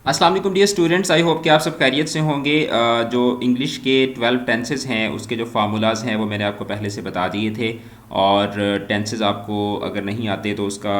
अस्सलाम वालेकुम dear students, I hope कि आप सब खैरियत से होंगे। जो इंग्लिश के 12 टेंसेस हैं उसके जो फार्मूलाज हैं वो मैंने आपको पहले से बता दिए थे। और टेंसेस आपको अगर नहीं आते तो उसका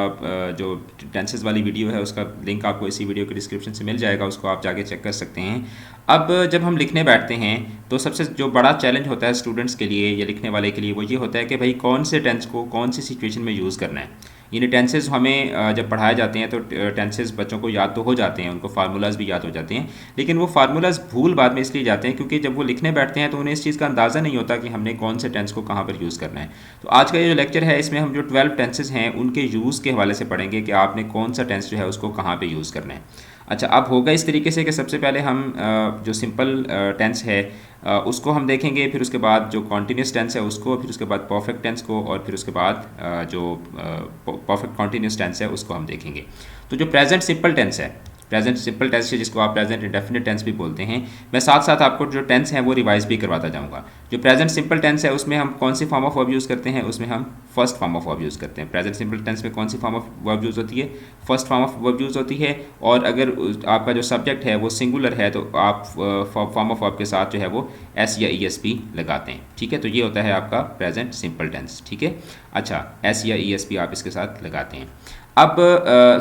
जो टेंसेस वाली वीडियो है उसका लिंक आपको इसी वीडियो के डिस्क्रिप्शन से मिल जाएगा, उसको आप जाके चेक कर सकते हैं। अब जब हम लिखने बैठते हैं तो सबसे जो बड़ा चैलेंज होता है स्टूडेंट्स के लिए या लिखने वाले के लिए वो ये होता है कि भाई कौन से टेंस को कौन सी सिचुएशन में यूज़ करना है। यानी टेंसेस हमें जब पढ़ाए जाते हैं तो टेंसेस बच्चों को याद तो हो जाते हैं, उनको फार्मूलाज भी याद हो जाते हैं, लेकिन वो फार्मूलाज भूल बाद में इसलिए जाते हैं क्योंकि जब वो लिखने बैठते हैं तो उन्हें इस चीज़ का अंदाज़ा नहीं होता कि हमने कौन से टेंस को कहाँ पर यूज़ करना है। तो आज का ये जो लेक्चर है इसमें हम जो 12 टेंसेस हैं उनके यूज़ के हवाले से पढ़ेंगे कि आपने कौन सा टेंस जो है उसको कहाँ पर यूज़ करना है। अच्छा, अब होगा इस तरीके से कि सबसे पहले हम जो सिंपल टेंस है उसको हम देखेंगे, फिर उसके बाद जो कॉन्टीन्यूस टेंस है उसको, फिर उसके बाद परफेक्ट टेंस को, और फिर उसके बाद जो परफेक्ट कॉन्टीन्यूस टेंस है उसको हम देखेंगे। तो जो प्रेजेंट सिंपल टेंस है, प्रेजेंट सिंपल टेंस है जिसको आप प्रेजेंट इंडेफिनिट टेंस भी बोलते हैं, मैं साथ साथ आपको जो टेंस है वो रिवाइज भी करवाता जाऊंगा। जो प्रेजेंट सिंपल टेंस है उसमें हम कौन सी फॉर्म ऑफ वर्ब यूज़ करते हैं, उसमें हम first form of verb use करते हैं। प्रेजेंट सिंपल टेंस में कौन सी फॉर्म ऑफ वर्ब यूज़ होती है, first form of verb use होती है। और अगर आपका जो सब्जेक्ट है वो सिंगुलर है तो आप फॉर्म ऑफ वर्ब के साथ जो है वो एस या ई एस पी लगाते हैं। ठीक है, तो ये होता है आपका प्रेजेंट सिंपल टेंस। ठीक है, अच्छा, एस या ई एस पी आप इसके साथ लगाते हैं। अब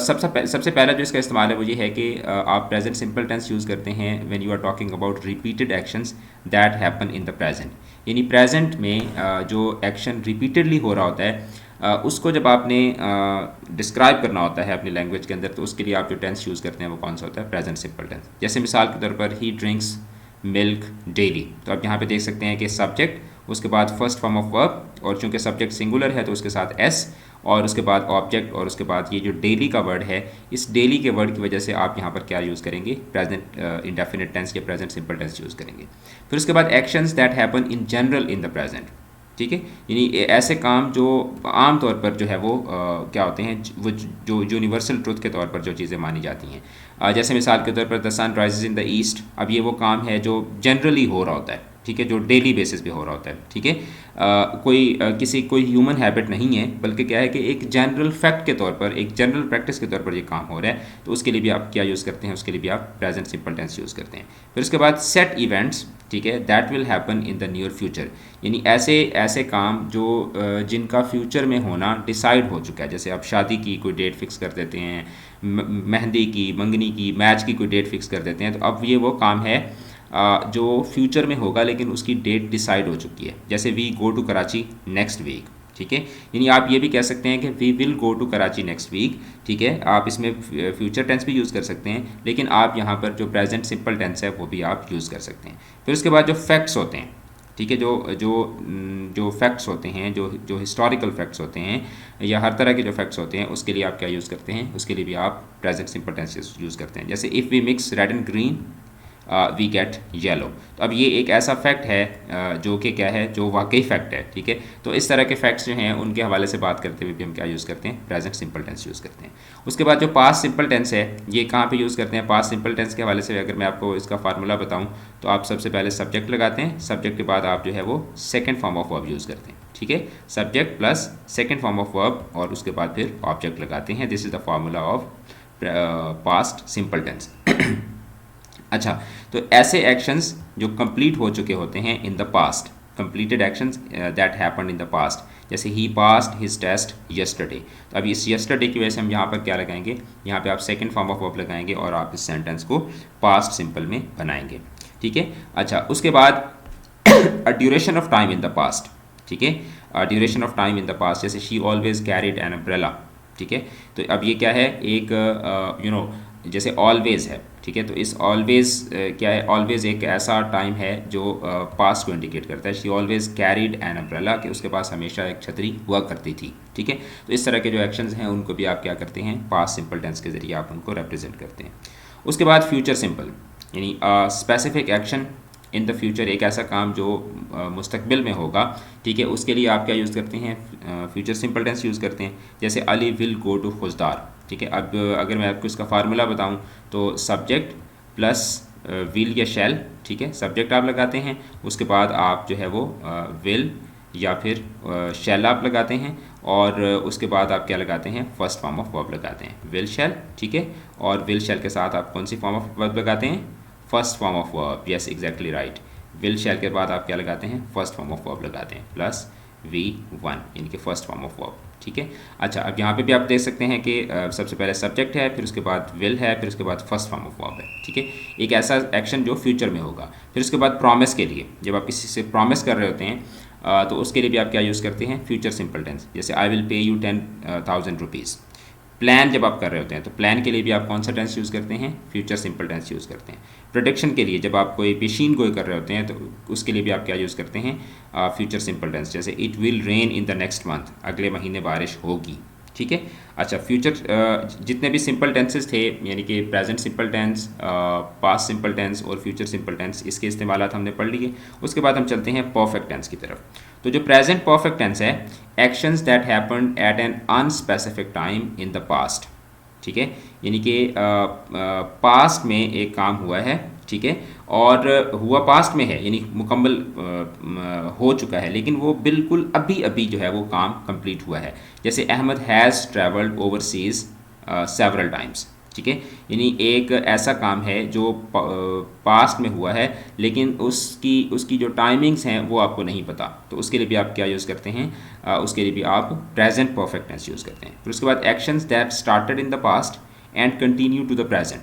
सबसे पहला जो इसका इस्तेमाल है वो ये है कि आप प्रेजेंट सिंपल टेंस यूज़ करते हैं when you are talking about repeated actions that happen in the present. यानी प्रेजेंट में जो एक्शन रिपीटेडली हो रहा होता है उसको जब आपने डिस्क्राइब करना होता है अपनी लैंग्वेज के अंदर, तो उसके लिए आप जो टेंस यूज़ करते हैं वो कौन सा होता है, प्रेजेंट सिंपल टेंस। जैसे मिसाल के तौर पर ही ड्रिंक्स मिल्क डेली, तो आप यहाँ पे देख सकते हैं कि सब्जेक्ट, उसके बाद फर्स्ट फॉर्म ऑफ वर्ब, और चूंकि सब्जेक्ट सिंगुलर है तो उसके साथ एस, और उसके बाद ऑब्जेक्ट, और उसके बाद ये जो डेली का वर्ड है, इस डेली के वर्ड की वजह से आप यहाँ पर क्या यूज़ करेंगे, प्रेजेंट इंडेफिनिट टेंस या प्रेजेंट सिंपल टेंस यूज़ करेंगे। फिर उसके बाद actions that happen in general in the present. ठीक है, यानी ऐसे काम जो आम तौर पर जो है वो क्या होते हैं, वो जो यूनिवर्सल ट्रुथ के तौर पर जो चीज़ें मानी जाती हैं। जैसे मिसाल के तौर पर the sun rises in the east, अब ये वो काम है जो जनरली हो रहा होता है, ठीक है, जो डेली बेसिस पे हो रहा होता है। ठीक है, कोई ह्यूमन हैबिट नहीं है, बल्कि क्या है कि एक जनरल फैक्ट के तौर पर, एक जनरल प्रैक्टिस के तौर पर ये काम हो रहा है, तो उसके लिए भी आप क्या यूज़ करते हैं, उसके लिए भी आप प्रेजेंट सिंपल टेंस यूज़ करते हैं। फिर उसके बाद सेट इवेंट्स, ठीक है, that will happen in the near future, यानी ऐसे काम जो जिनका फ्यूचर में होना डिसाइड हो चुका है। जैसे आप शादी की कोई डेट फिक्स कर देते हैं, मेहंदी की, मंगनी की, मैच की कोई डेट फिक्स कर देते हैं, तो अब ये वो काम है जो फ्यूचर में होगा लेकिन उसकी डेट डिसाइड हो चुकी है। जैसे we go to Karachi next week, ठीक है, यानी आप ये भी कह सकते हैं कि we will go to Karachi next week. ठीक है, आप इसमें फ्यूचर टेंस भी यूज़ कर सकते हैं, लेकिन आप यहाँ पर जो प्रेजेंट सिंपल टेंस है वो भी आप यूज़ कर सकते हैं। फिर उसके बाद जो फैक्ट्स होते हैं, ठीक है, जो फैक्ट्स होते हैं, जो हिस्टोरिकल फैक्ट्स होते हैं या हर तरह के जो फैक्ट्स होते हैं, उसके लिए आप क्या यूज़ करते हैं, उसके लिए भी आप प्रेजेंट सिंपल टेंस यूज़ करते हैं। जैसे if we mix red and green we get yellow, तो अब ये एक ऐसा फैक्ट है जो कि क्या है, जो वाकई फैक्ट है। ठीक है, तो इस तरह के फैक्ट्स जो हैं उनके हवाले से बात करते हुए भी हम क्या यूज़ करते हैं, प्रेजेंट सिंपल टेंस यूज़ करते हैं। उसके बाद जो पास्ट सिंपल टेंस है, ये कहाँ पे यूज़ करते हैं, पास्ट सिंपल टेंस के हवाले से अगर मैं आपको इसका फार्मूला बताऊँ तो आप सबसे पहले सब्जेक्ट लगाते हैं, सब्जेक्ट के बाद आप जो है वो second form of verb use करते हैं। ठीक है, subject plus second form of verb और उसके बाद फिर ऑब्जेक्ट लगाते हैं। This is the formula of past simple tense. अच्छा, तो ऐसे एक्शंस जो कंप्लीट हो चुके होते हैं इन the past, completed actions that happened in the past, जैसे ही पास्ड हिज टेस्ट यस्टरडे, तो अब इस यस्टरडे की वजह से हम यहाँ पर क्या लगाएंगे, यहाँ पे आप सेकंड फॉर्म ऑफ वर्ब लगाएंगे और आप इस सेंटेंस को पास्ट सिंपल में बनाएंगे। ठीक है, अच्छा, उसके बाद a duration of time in the past, ठीक है, duration of time in the past, जैसे she always carried an umbrella. ठीक है, तो अब ये क्या है, एक जैसे ऑलवेज है, ठीक है, तो इस ऑलवेज क्या है, ऑलवेज एक ऐसा टाइम है जो पास्ट को इंडिकेट करता है। She always carried an umbrella, कि उसके पास हमेशा एक छतरी हुआ करती थी। ठीक है, तो इस तरह के जो एक्शंस हैं उनको भी आप क्या करते हैं, पास्ट सिंपल टेंस के ज़रिए आप उनको रिप्रेजेंट करते हैं। उसके बाद फ्यूचर सिंपल, यानी specific action in the future, एक ऐसा काम जो मुस्तकबिल में होगा। ठीक है, उसके लिए आप क्या यूज़ करते हैं, फ्यूचर सिंपल टेंस यूज़ करते हैं। जैसे Ali will go to Khuzdar. ठीक है, अब अगर मैं आपको इसका फार्मूला बताऊं तो सब्जेक्ट प्लस विल या शैल, ठीक है, सब्जेक्ट आप लगाते हैं, उसके बाद आप जो है वो विल या फिर शैल आप लगाते हैं, और उसके बाद आप क्या लगाते हैं, फर्स्ट फॉर्म ऑफ वर्ब लगाते हैं, विल शैल, ठीक है। और विल शैल के साथ आप कौन सी फॉर्म ऑफ वर्ब लगाते हैं, first form of verb, yes exactly right. Will शैल के बाद आप क्या लगाते हैं, फर्स्ट फॉर्म ऑफ वर्ब लगाते हैं प्लस V1 यानी कि फर्स्ट फॉर्म ऑफ वर्ब, ठीक है। अच्छा, अब यहाँ पे भी आप देख सकते हैं कि सबसे पहले सब्जेक्ट है, फिर उसके बाद विल है, फिर उसके बाद फर्स्ट फॉर्म ऑफ वर्ब है, ठीक है। एक ऐसा एक्शन जो फ्यूचर में होगा। फिर उसके बाद प्रॉमिस के लिए, जब आप किसी से प्रॉमिस कर रहे होते हैं तो उसके लिए भी आप क्या यूज़ करते हैं, फ्यूचर सिंपल टेंस, जैसे I will pay you 10,000 rupees. Plan जब आप कर रहे होते हैं तो प्लान के लिए भी आप कौन सा टेंस यूज़ करते हैं, फ्यूचर सिंपल टेंस यूज़ करते हैं। प्रोडिक्शन के लिए जब आप कोई मशीन गोई कर रहे होते हैं तो उसके लिए भी आप क्या यूज़ करते हैं, फ्यूचर सिंपल टेंस, जैसे it will rain in the next month, अगले महीने बारिश होगी, ठीक है। अच्छा, फ्यूचर जितने भी सिंपल टेंसेस थे यानी कि present simple tense, past simple tense और फ्यूचर सिंपल टेंस, इसके इस्तेमाल हमने पढ़ लिए। उसके बाद हम चलते हैं परफेक्ट टेंस की तरफ। तो जो प्रेजेंट परफेक्ट टेंस है, actions that happened at an unspecific time in the past, ठीक है। यानी कि पास्ट में एक काम हुआ है, ठीक है, और हुआ पास्ट में है यानी मुकम्मल हो चुका है, लेकिन वो बिल्कुल अभी अभी जो है वो काम कंप्लीट हुआ है। जैसे Ahmed has travelled overseas several times, ठीक है। यानी एक ऐसा काम है जो पास्ट में हुआ है, लेकिन उसकी जो टाइमिंग्स हैं वो आपको नहीं पता, तो उसके लिए भी आप क्या यूज़ करते हैं, उसके लिए भी आप प्रेजेंट परफेक्ट टेंस यूज़ करते हैं। फिर उसके बाद actions that started in the past and continue to the present,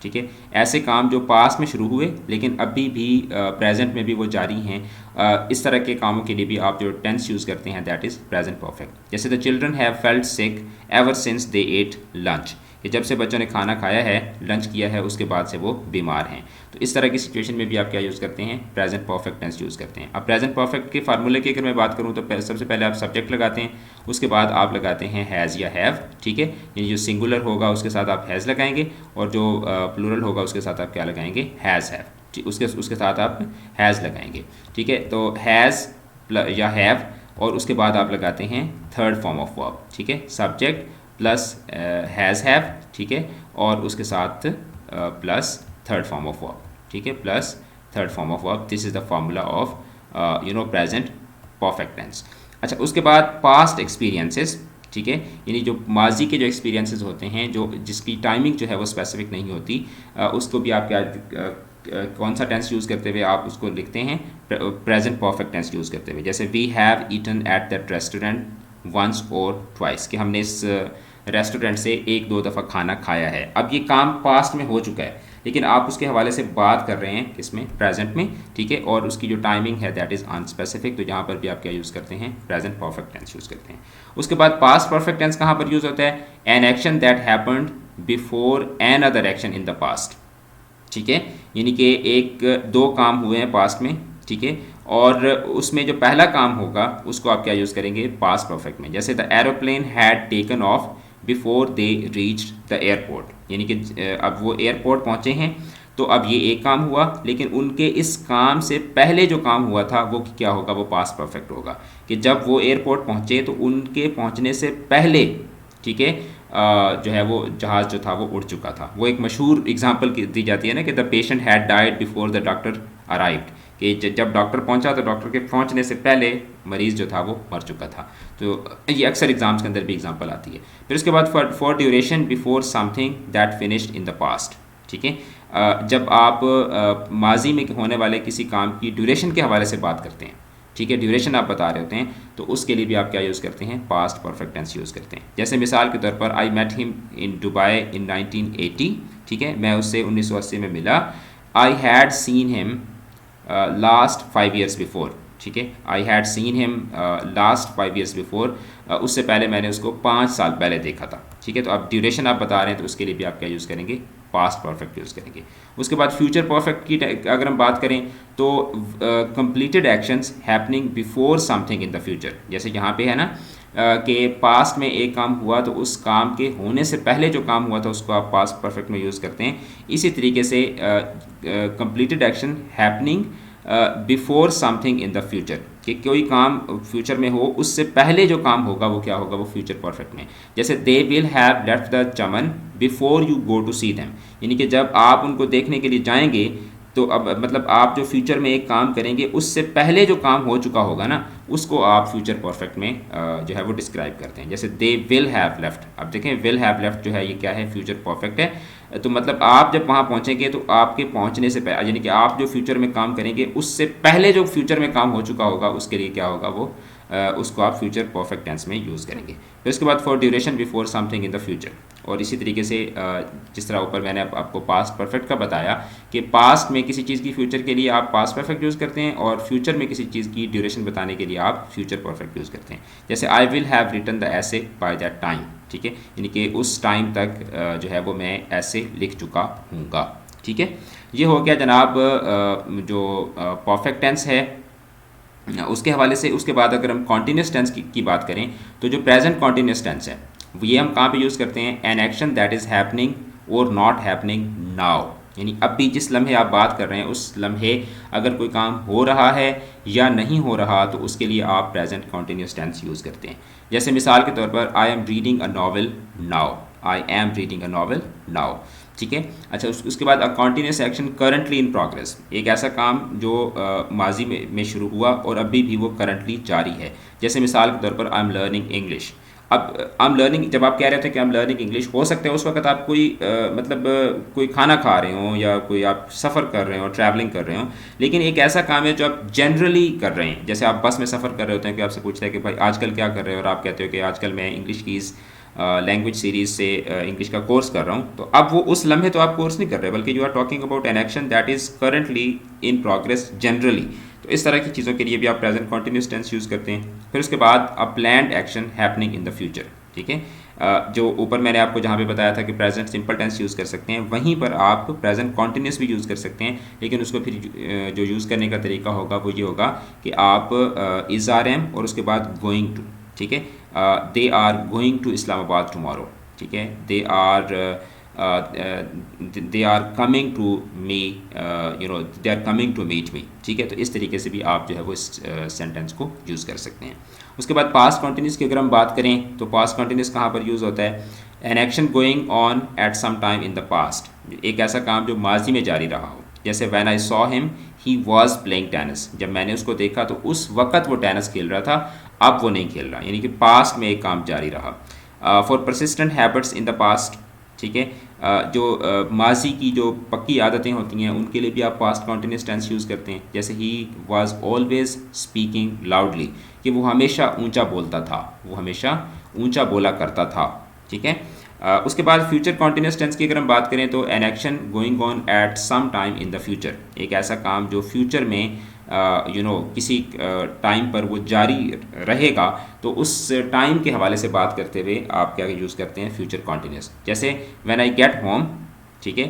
ठीक है। ऐसे काम जो पास्ट में शुरू हुए लेकिन अभी भी प्रेजेंट में भी वो जारी हैं, इस तरह के कामों के लिए भी आप जो टेंस यूज़ करते हैं दैट इज़ प्रेजेंट परफेक्ट। जैसे the children have felt sick ever since they ate lunch, कि जब से बच्चों ने खाना खाया है, लंच किया है, उसके बाद से वो बीमार हैं। तो इस तरह की सिचुएशन में भी आप क्या यूज़ करते हैं, प्रेजेंट परफेक्ट टेंस यूज़ करते हैं। अब प्रेजेंट परफेक्ट के फार्मूले की अगर मैं बात करूँ तो सबसे पहले आप सब्जेक्ट लगाते हैं, उसके बाद आप लगाते हैं हैज़ या हैव, ठीक है। यानी जो सिंगुलर होगा उसके साथ आप हैज़ लगाएंगे और जो प्लूरल होगा उसके साथ आप क्या लगाएंगे, हैज़ हैव, उसके साथ आप हैज़ लगाएंगे, ठीक है। तो हैज़ या हैव और उसके बाद आप लगाते हैं थर्ड फॉर्म ऑफ वर्ब, ठीक है, सब्जेक्ट प्लस हैज़ हैव, ठीक है, और उसके साथ plus third form of verb, ठीक है, plus third form of verb. This is the formula of present perfect tense. अच्छा, उसके बाद पास्ट एक्सपीरियंसेस, ठीक है, यानी जो माजी के जो एक्सपीरियंसेस होते हैं जो जिसकी टाइमिंग जो है वो स्पेसिफिक नहीं होती, उसको भी आप क्या कौन सा टेंस यूज़ करते हुए आप उसको लिखते हैं, प्रेजेंट परफेक्ट टेंस यूज़ करते हुए। जैसे we have eaten at that restaurant once or twice, कि हमने इस रेस्टोरेंट से एक दो दफ़ा खाना खाया है। अब ये काम पास्ट में हो चुका है लेकिन आप उसके हवाले से बात कर रहे हैं इसमें प्रेजेंट में, ठीक है, और उसकी जो टाइमिंग है दैट इज़ अनस्पेसिफिक, तो यहाँ पर भी आप क्या यूज़ करते हैं, प्रेजेंट परफेक्ट टेंस यूज़ करते हैं। उसके बाद पास्ट परफेक्ट टेंस कहाँ पर यूज़ होता है, an action that happened before N other action in the past, ठीक है। यानी कि एक दो काम हुए हैं पास्ट में, ठीक है, और उसमें जो पहला काम होगा उसको आप क्या यूज़ करेंगे, पास्ट परफेक्ट में। जैसे the aeroplane had taken of before they reached the airport, यानी कि अब वो एयरपोर्ट पहुँचे हैं तो अब ये एक काम हुआ, लेकिन उनके इस काम से पहले जो काम हुआ था वो क्या होगा, वो पास्ट परफेक्ट होगा, कि जब वो एयरपोर्ट पहुँचे तो उनके पहुँचने से पहले, ठीक है, जो है वो जहाज़ जो था वो उड़ चुका था। वो एक मशहूर एग्जांपल दी जाती है ना कि the patient had died before the doctor arrived, कि जब डॉक्टर पहुंचा तो डॉक्टर के पहुंचने से पहले मरीज़ जो था वो मर चुका था। तो ये अक्सर एग्जाम्स के अंदर भी एग्जांपल आती है। फिर उसके बाद for duration before something that finished in the past, ठीक है, जब आप माजी में होने वाले किसी काम की ड्यूरेशन के हवाले से बात करते हैं, ठीक है, ड्यूरेशन आप बता रहे होते हैं, तो उसके लिए भी आप क्या यूज़ करते हैं, पास्ट परफेक्ट टेंस यूज़ करते हैं। जैसे मिसाल के तौर पर I met him in Dubai in 1980, ठीक है, मैं उससे 1980 में मिला। I had seen him last 5 years before, ठीक है, I had seen him last 5 years before, उससे पहले मैंने उसको 5 साल पहले देखा था, ठीक है। तो अब ड्यूरेशन आप बता रहे हैं तो उसके लिए भी आप क्या यूज़ करेंगे, पास्ट परफेक्ट यूज़ करेंगे। उसके बाद फ्यूचर परफेक्ट की अगर हम बात करें तो completed actions happening before something in the future, जैसे यहाँ पे है ना कि पास्ट में एक काम हुआ तो उस काम के होने से पहले जो काम हुआ था उसको आप पास्ट परफेक्ट में यूज़ करते हैं। इसी तरीके से completed action happening before something in the future, कि कोई काम फ्यूचर में हो उससे पहले जो काम होगा वो क्या होगा, वो फ्यूचर परफेक्ट में। जैसे they will have left the Chaman before you go to see them, यानी कि जब आप उनको देखने के लिए जाएंगे तो अब मतलब आप जो फ्यूचर में एक काम करेंगे उससे पहले जो काम हो चुका होगा ना, उसको आप फ्यूचर परफेक्ट में जो है वो डिस्क्राइब करते हैं। जैसे दे विल हैव लेफ्ट, अब देखें विल हैव लेफ्ट जो है ये क्या है, फ्यूचर परफेक्ट है। तो मतलब आप जब वहाँ पहुँचेंगे तो आपके पहुँचने से पहले, यानी कि आप जो फ्यूचर में काम करेंगे उससे पहले जो फ्यूचर में काम हो चुका होगा उसके लिए क्या होगा, वो उसको आप फ्यूचर परफेक्ट टेंस में यूज़ करेंगे। फिर उसके बाद for duration before something in the future, और इसी तरीके से जिस तरह ऊपर मैंने आपको पास्ट परफेक्ट का बताया कि पास्ट में किसी चीज़ की फ्यूचर के लिए आप पास्ट परफेक्ट यूज़ करते हैं, और फ्यूचर में किसी चीज़ की ड्यूरेशन बताने के लिए आप फ्यूचर परफेक्ट यूज़ करते हैं। जैसे I will have written the essay by that time, ठीक है, यानी कि उस टाइम तक जो है वो मैं ऐसे लिख चुका हूँगा। ठीक है, ये हो गया जनाब जो परफेक्ट टेंस है उसके हवाले से। उसके बाद अगर हम कॉन्टीन्यूस टेंस की बात करें तो जो प्रेजेंट कॉन्टीन्यूस टेंस है ये हम कहाँ पे यूज़ करते हैं, N action that is happening और नॉट हैपनिंग नाउ, यानी अब भी जिस लम्हे आप बात कर रहे हैं उस लम्हे अगर कोई काम हो रहा है या नहीं हो रहा तो उसके लिए आप प्रेजेंट कॉन्टीन्यूस टेंस यूज़ करते हैं। जैसे मिसाल के तौर पर I am reading a novel now, I am reading a novel now. ठीक है, अच्छा उसके बाद a continuous action currently in progress, एक ऐसा काम जो माजी में शुरू हुआ और अभी भी वो करंटली जारी है। जैसे मिसाल के तौर पर आई एम लर्निंग इंग्लिश। अब आई एम लर्निंग, जब आप कह रहे थे कि आई एम लर्निंग इंग्लिश, हो सकता है उस वक्त आप कोई कोई खाना खा रहे हो या कोई आप सफ़र कर रहे हो, ट्रैवलिंग कर रहे हो, लेकिन एक ऐसा काम है जो आप जनरली कर रहे हैं। जैसे आप बस में सफ़र कर रहे होते हैं कि आपसे पूछता है कि भाई आजकल क्या कर रहे हो, और आप कहते हो कि आजकल मैं इंग्लिश की लैंग्वेज सीरीज़ से इंग्लिश का कोर्स कर रहा हूँ। तो अब वो उस लम्हे तो आप कोर्स नहीं कर रहे, बल्कि you are talking about an action that is currently in progress generally. तो इस तरह की चीज़ों के लिए भी आप प्रेजेंट कॉन्टीन्यूस टेंस यूज़ करते हैं। फिर उसके बाद अ planned action happening in the future. ठीक है, जो ऊपर मैंने आपको जहाँ पे बताया था कि प्रेजेंट सिंपल टेंस यूज़ कर सकते हैं, वहीं पर आप प्रेजेंट कॉन्टीन्यूस भी यूज़ कर सकते हैं, लेकिन उसको फिर जो यूज़ करने का तरीका होगा वो ये होगा कि आप इज़ आर एम और उसके बाद गोइंग टू। ठीक है, they are going to Islamabad tomorrow. ठीक है, they are coming to me, they are coming to meet me. ठीक है, तो इस तरीके से भी आप जो है वो इस सेंटेंस को यूज़ कर सकते हैं। उसके बाद पास्ट कॉन्टीन्यूस की अगर हम बात करें तो पास्ट कॉन्टीन्यूस कहाँ पर यूज़ होता है, an action going on at some time in the past, एक ऐसा काम जो माजी में जारी रहा हो। जैसे when I saw him he was playing tennis, जब मैंने उसको देखा तो उस वक़्त वो टेनिस खेल रहा था, अब वो नहीं खेल रहा, यानी कि पास्ट में एक काम जारी रहा। For persistent habits in the past, ठीक है, जो माजी की जो पक्की आदतें होती हैं उनके लिए भी आप पास्ट कॉन्टीन्यूस टेंस यूज़ करते हैं। जैसे he was always speaking loudly, कि वो हमेशा ऊंचा बोलता था, वो हमेशा ऊंचा बोला करता था। ठीक है, उसके बाद फ्यूचर कॉन्टीन्यूस टेंस की अगर हम बात करें तो an action going on at some time in the future, एक ऐसा काम जो फ्यूचर में किसी टाइम पर वो जारी रहेगा, तो उस टाइम के हवाले से बात करते हुए आप क्या यूज़ करते हैं, फ्यूचर कॉन्टीन्यूस। जैसे व्हेन आई गेट होम, ठीक है,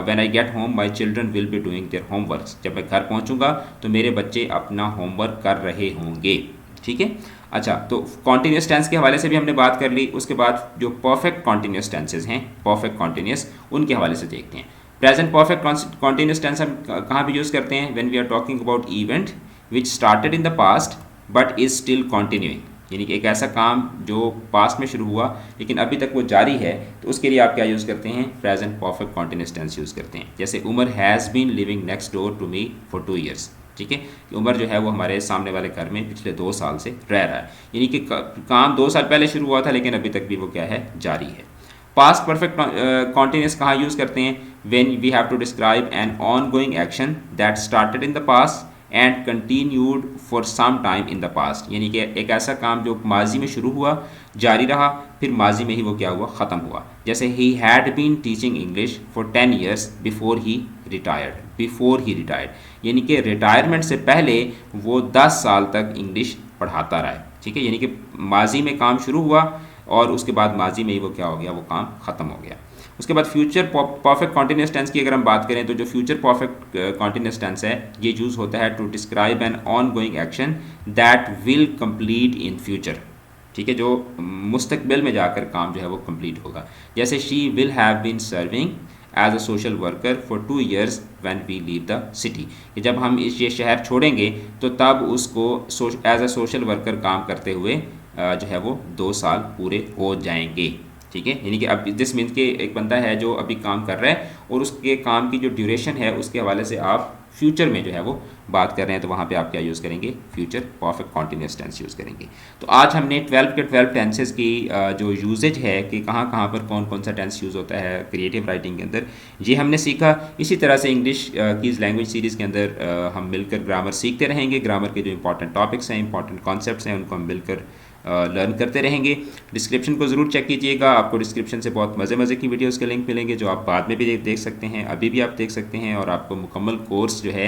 when I get home my children will be doing their homework, जब मैं घर पहुंचूंगा तो मेरे बच्चे अपना होमवर्क कर रहे होंगे। ठीक है, अच्छा तो कॉन्टीन्यूस टेंस के हवाले से भी हमने बात कर ली। उसके बाद जो परफेक्ट कॉन्टीन्यूस टेंसेज हैं, परफेक्ट कॉन्टीन्यूस, उनके हवाले से देखते हैं। प्रेजेंट परफेक्ट कॉन्टीन्यूस टेंस हम कहाँ भी यूज़ करते हैं, when we are talking about event which started in the past but is still continuing, यानी कि एक ऐसा काम जो पास्ट में शुरू हुआ लेकिन अभी तक वो जारी है, तो उसके लिए आप क्या यूज़ करते हैं, present perfect continuous tense use करते हैं। जैसे Umar has been living next door to me for 2 years। ठीक है, उमर जो है वो हमारे सामने वाले घर में पिछले 2 साल से रह रहा है, यानी कि काम 2 साल पहले शुरू हुआ था लेकिन अभी तक भी वो क्या है, जारी है। पास्ट परफेक्ट कॉन्टीन्यूस कहाँ यूज़ करते हैं, when we have to describe an on going action that started in the past and continued for some time in the past, यानी कि एक ऐसा काम जो माजी में शुरू हुआ, जारी रहा, फिर माजी में ही वो क्या हुआ, ख़त्म हुआ। जैसे ही had been teaching English for 10 years before he retired, before he retired, यानी कि रिटायरमेंट से पहले वो 10 साल तक इंग्लिश पढ़ाता रहा है। ठीक है, यानी कि माजी में काम शुरू हुआ और उसके बाद माजी में ही वो क्या हो गया, वो काम ख़त्म हो गया। उसके बाद फ्यूचर परफेक्ट कॉन्टीन्यूस टेंस की अगर हम बात करें तो जो फ्यूचर परफेक्ट कॉन्टीन्यूस टेंस है ये यूज़ होता है to describe an on going action that will complete in future. ठीक है, जो मुस्तकबिल में जाकर काम जो है वो कंप्लीट होगा। जैसे she will have been serving as a social worker for 2 years when we leave the city, कि जब हम ये शहर छोड़ेंगे तो तब उसको एज अ सोशल वर्कर काम करते हुए जो है वो 2 साल पूरे हो जाएंगे। ठीक है, यानी कि अब दिस मीन्स कि एक बंदा है जो अभी काम कर रहा है और उसके काम की जो ड्यूरेशन है उसके हवाले से आप फ्यूचर में जो है वो बात कर रहे हैं, तो वहाँ पे आप क्या यूज़ करेंगे, future perfect continuous tense use करेंगे। तो आज हमने 12 के 12 टेंसेस की जो यूजेज है कि कहाँ कहाँ पर कौन कौन सा टेंस यूज़ होता है क्रिएटिव राइटिंग के अंदर, ये हमने सीखा। इसी तरह से इंग्लिश की इस लैंग्वेज सीरीज़ के अंदर हम मिलकर ग्रामर सीखते रहेंगे। ग्रामर के जो इंपॉर्टेंट टॉपिक्स हैं, इंपॉर्टेंट कॉन्सेप्ट्स हैं, उनको हम मिलकर लर्न करते रहेंगे। डिस्क्रिप्शन को ज़रूर चेक कीजिएगा, आपको डिस्क्रिप्शन से बहुत मज़े मज़े की वीडियोस के लिंक मिलेंगे जो आप बाद में भी देख सकते हैं, अभी भी आप देख सकते हैं। और आपको मुकम्मल कोर्स जो है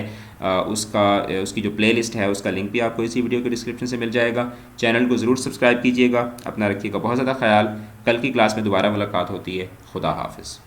उसकी जो प्लेलिस्ट है उसका लिंक भी आपको इसी वीडियो के डिस्क्रिप्शन से मिल जाएगा। चैनल को ज़रूर सब्सक्राइब कीजिएगा। अपना रखिएगा बहुत ज़्यादा ख्याल। कल की क्लास में दोबारा मुलाकात होती है। खुदा हाफिज़।